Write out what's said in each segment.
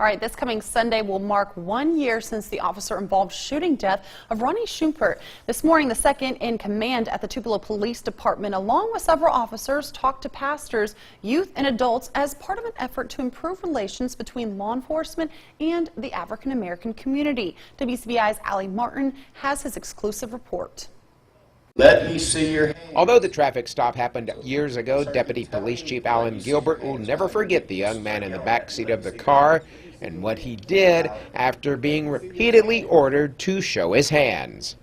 All right, this coming Sunday will mark 1 year since the officer-involved shooting death of Ronnie Shumpert. This morning, the second in command at the Tupelo Police Department, along with several officers, talked to pastors, youth, and adults as part of an effort to improve relations between law enforcement and the African-American community. WCBI's Ali Martin has his exclusive report. Let me see your hand. Although the traffic stop happened years ago, Deputy Police Chief Alan Gilbert will never forget the young man in the backseat of the car and what he did after being repeatedly ordered to show his hands.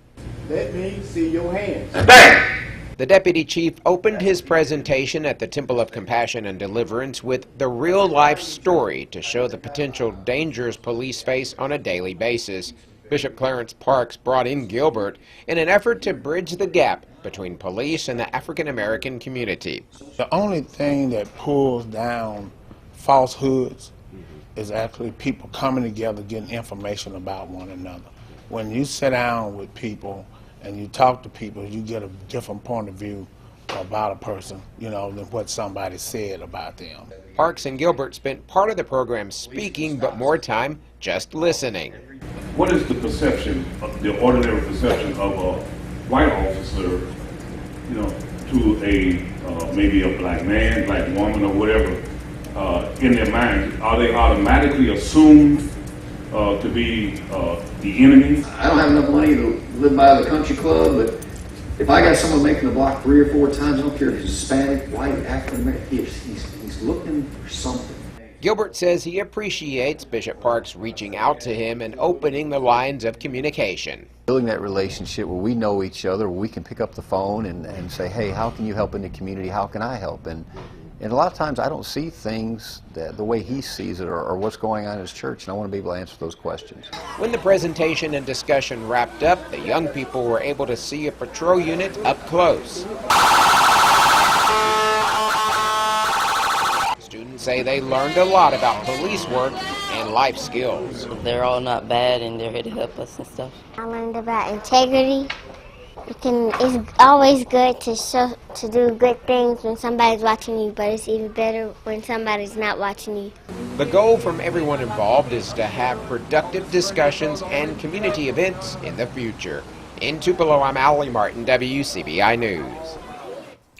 Let me see your hands. Bang! The deputy chief opened his presentation at the Temple of Compassion and Deliverance with the real-life story to show the potential dangers police face on a daily basis. Bishop Clarence Parks brought in Gilbert in an effort to bridge the gap between police and the African-American community. The only thing that pulls down falsehoods is actually people coming together getting information about one another. When you sit down with people and you talk to people, you get a different point of view about a person, than what somebody said about them. Parks and Gilbert spent part of the program speaking, but more time just listening. What is the perception, the ordinary perception of a white officer, to a maybe a black man, black woman, or whatever, in their minds? Are they automatically assumed to be the enemy? I don't have enough money to live by the country club, but if I got someone making the block 3 or 4 times, I don't care if he's Hispanic, white, African American, he's looking for something. Gilbert says he appreciates Bishop Parks reaching out to him and opening the lines of communication. Building that relationship where we know each other, where we can pick up the phone and say, hey, how can you help in the community? How can I help? And a lot of times I don't see things the way he sees it or what's going on in his church, and I want to be able to answer those questions. When the presentation and discussion wrapped up, the young people were able to see a patrol unit up close. Students say they learned a lot about police work and life skills. They're all not bad and they're here to help us and stuff. I learned about integrity. It's always good to do good things when somebody's watching you, but it's even better when somebody's not watching you. The goal from everyone involved is to have productive discussions and community events in the future. In Tupelo, I'm Ali Martin, WCBI News.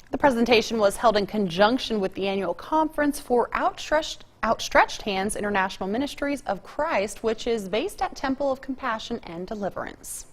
The presentation was held in conjunction with the annual conference for Outstretched Hands International Ministries of Christ, which is based at Temple of Compassion and Deliverance.